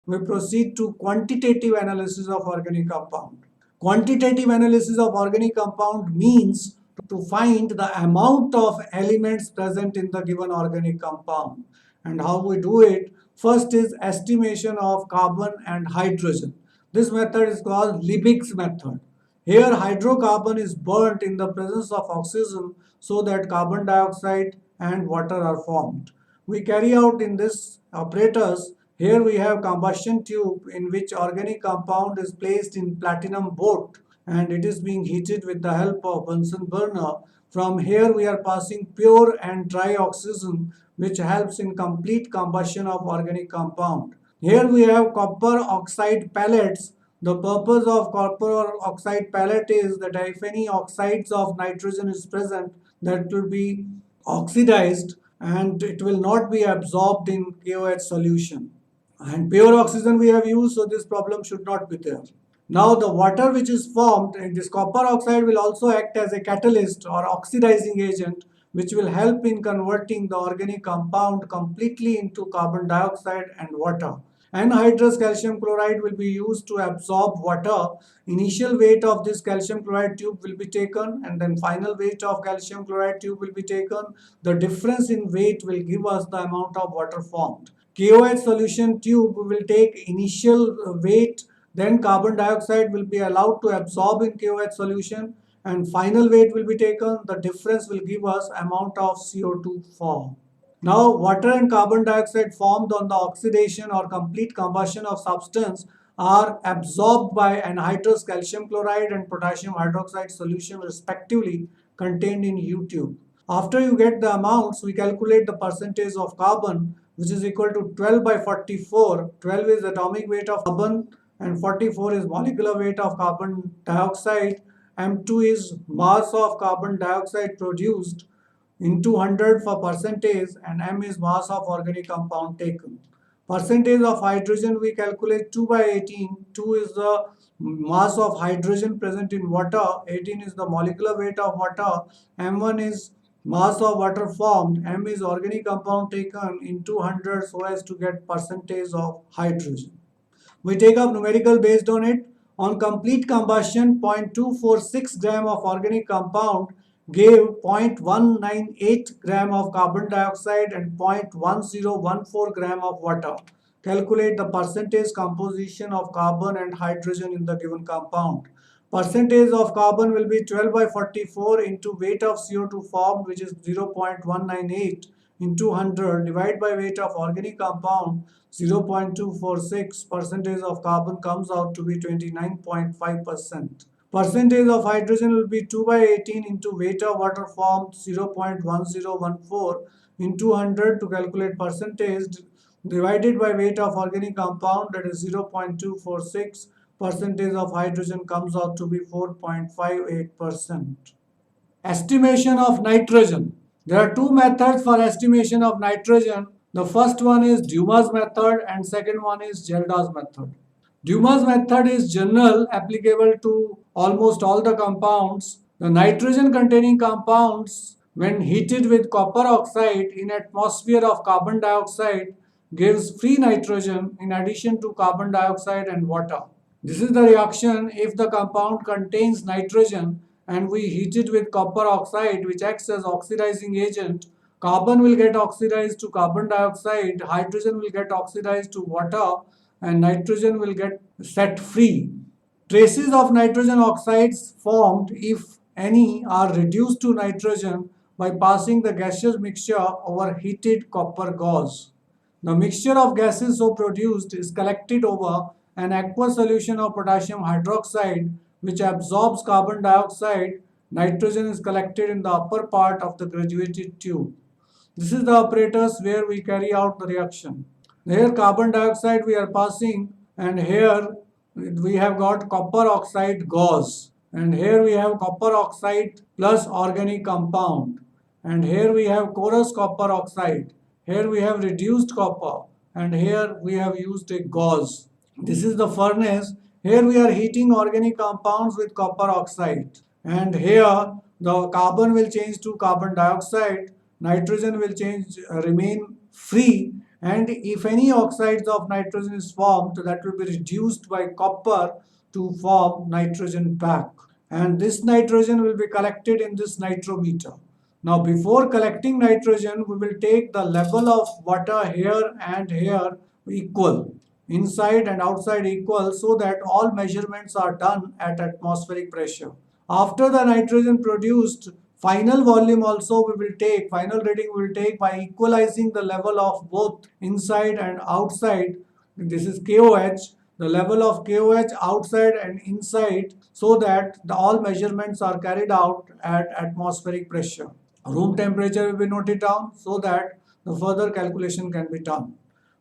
we proceed to quantitative analysis of organic compound. Quantitative analysis of organic compound means to find the amount of elements present in the given organic compound. And how we do it? First is estimation of carbon and hydrogen. This method is called Liebig's method. Here hydrocarbon is burnt in the presence of oxygen so that carbon dioxide and water are formed. We carry out in this apparatus. Here we have combustion tube in which organic compound is placed in platinum boat and it is being heated with the help of Bunsen burner. From here we are passing pure and dry oxygen which helps in complete combustion of organic compound. Here we have copper oxide pellets. The purpose of copper oxide pellet is that if any oxides of nitrogen is present, that will be oxidized and it will not be absorbed in KOH solution. And pure oxygen we have used, so this problem should not be there. Now the water which is formed in this copper oxide will also act as a catalyst or oxidizing agent which will help in converting the organic compound completely into carbon dioxide and water. Anhydrous calcium chloride will be used to absorb water. Initial weight of this calcium chloride tube will be taken and then final weight of calcium chloride tube will be taken. The difference in weight will give us the amount of water formed. KOH solution tube will take initial weight, then carbon dioxide will be allowed to absorb in KOH solution and final weight will be taken. The difference will give us amount of CO2 formed. Now, water and carbon dioxide formed on the oxidation or complete combustion of substance are absorbed by anhydrous calcium chloride and potassium hydroxide solution respectively contained in U tube. After you get the amounts, we calculate the percentage of carbon which is equal to 12 by 44. 12 is atomic weight of carbon and 44 is molecular weight of carbon dioxide. M2 is mass of carbon dioxide produced into 100 for percentage and M is mass of organic compound taken. Percentage of hydrogen we calculate 2 by 18. 2 is the mass of hydrogen present in water. 18 is the molecular weight of water. M1 is mass of water formed. M is organic compound taken into 100 so as to get percentage of hydrogen. We take up numerical based on it. On complete combustion, 0.246 gram of organic compound gave 0.198 gram of carbon dioxide and 0.1014 gram of water. Calculate the percentage composition of carbon and hydrogen in the given compound. Percentage of carbon will be 12 by 44 into weight of CO2 formed, which is 0.198 into 100 divided by weight of organic compound 0.246. Percentage of carbon comes out to be 29.5%. Percentage of hydrogen will be 2 by 18 into weight of water formed 0.1014 into 100 to calculate percentage divided by weight of organic compound, that is 0.246. Percentage of hydrogen comes out to be 4.58%. Estimation of nitrogen. There are two methods for estimation of nitrogen. The first one is Dumas method and second one is Gelder's method. Dumas method is general, applicable to almost all the compounds. The nitrogen containing compounds, when heated with copper oxide in atmosphere of carbon dioxide, gives free nitrogen in addition to carbon dioxide and water. This is the reaction if the compound contains nitrogen and we heat it with copper oxide, which acts as oxidizing agent. Carbon will get oxidized to carbon dioxide, hydrogen will get oxidized to water, and nitrogen will get set free. Traces of nitrogen oxides formed, if any, are reduced to nitrogen by passing the gaseous mixture over heated copper gauze. The mixture of gases so produced is collected over an aqueous solution of potassium hydroxide which absorbs carbon dioxide. Nitrogen is collected in the upper part of the graduated tube. This is the apparatus where we carry out the reaction. Here carbon dioxide we are passing and here we have got copper oxide gauze and here we have copper oxide plus organic compound and here we have coarse copper oxide. Here we have reduced copper and here we have used a gauze. This is the furnace. Here we are heating organic compounds with copper oxide and here the carbon will change to carbon dioxide, nitrogen will change remain free And if any oxides of nitrogen is formed, that will be reduced by copper to form nitrogen back. And this nitrogen will be collected in this nitrometer. Now before collecting nitrogen, we will take the level of water here and here equal, inside and outside equal, so that all measurements are done at atmospheric pressure. After the nitrogen produced, final volume also we will take, final reading we will take by equalizing the level of both inside and outside. This is KOH, the level of KOH outside and inside, so that all measurements are carried out at atmospheric pressure. Room temperature will be noted down so that the further calculation can be done.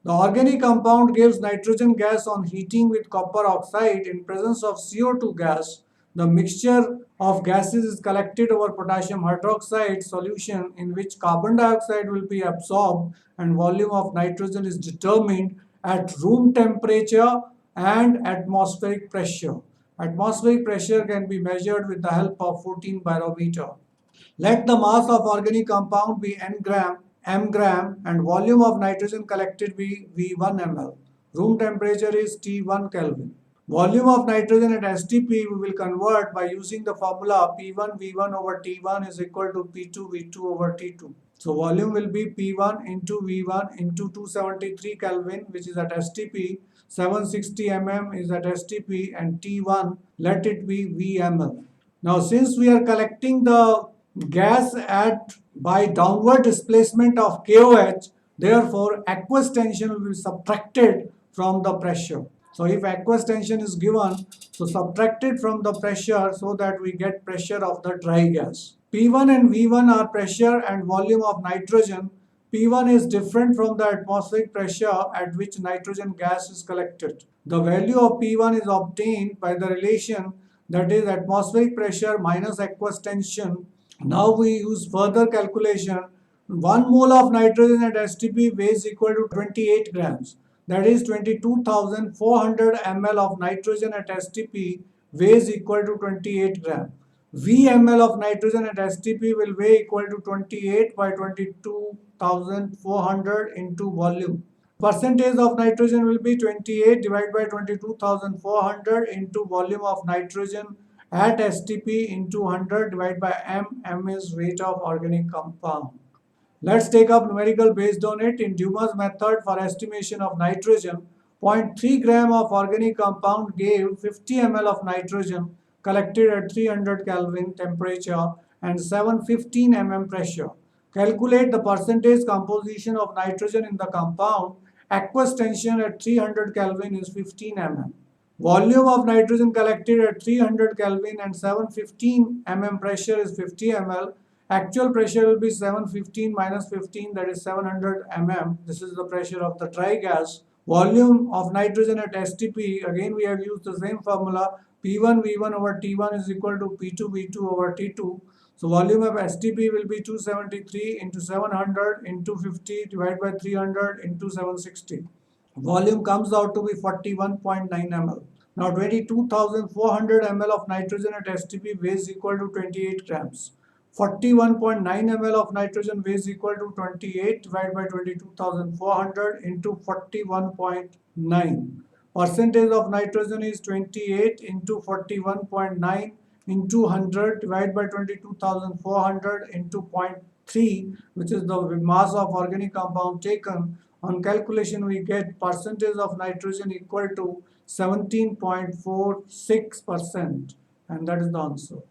The organic compound gives nitrogen gas on heating with copper oxide in presence of CO2 gas. The mixture of gases is collected over potassium hydroxide solution in which carbon dioxide will be absorbed, and volume of nitrogen is determined at room temperature and atmospheric pressure. Atmospheric pressure can be measured with the help of 14 barometer. Let the mass of organic compound be n gram, m gram, and volume of nitrogen collected be V1 ml. Room temperature is T1 Kelvin. Volume of nitrogen at STP we will convert by using the formula P1 V1 over T1 is equal to P2 V2 over T2. So volume will be P1 into V1 into 273 Kelvin, which is at STP, 760 mm is at STP, and T1 let it be VML. Now since we are collecting the gas at by downward displacement of KOH, therefore aqueous tension will be subtracted from the pressure. So if aqueous tension is given, so subtracted from the pressure so that we get pressure of the dry gas. P1 and V1 are pressure and volume of nitrogen. P1 is different from the atmospheric pressure at which nitrogen gas is collected. The value of P1 is obtained by the relation, that is atmospheric pressure minus aqueous tension. Now we use further calculation. 1 mole of nitrogen at STP weighs equal to 28 grams. That is 22,400 ml of nitrogen at STP weighs equal to 28 grams. V ml of nitrogen at STP will weigh equal to 28 by 22,400 into volume. Percentage of nitrogen will be 28 divided by 22,400 into volume of nitrogen at STP into 100 divided by m. M is weight of organic compound. Let's take up numerical based on it. In Dumas method for estimation of nitrogen, 0.3 gram of organic compound gave 50 ml of nitrogen collected at 300 Kelvin temperature and 715 mm pressure. Calculate the percentage composition of nitrogen in the compound. Aqueous tension at 300 Kelvin is 15 mm. Volume of nitrogen collected at 300 Kelvin and 715 mm pressure is 50 ml. Actual pressure will be 715 minus 15, that is 700 mm. This is the pressure of the dry gas. Volume of nitrogen at STP, again we have used the same formula. P1 V1 over T1 is equal to P2 V2 over T2. So volume of STP will be 273 into 700 into 50 divided by 300 into 760. Volume comes out to be 41.9 ml. Now 22,400 ml of nitrogen at STP weighs equal to 28 grams. 41.9 ml of nitrogen weighs equal to 28 divided by 22,400 into 41.9. Percentage of nitrogen is 28 into 41.9 into 100 divided by 22,400 into 0.3, which is the mass of organic compound taken. On calculation we get percentage of nitrogen equal to 17.46%, and that is the answer.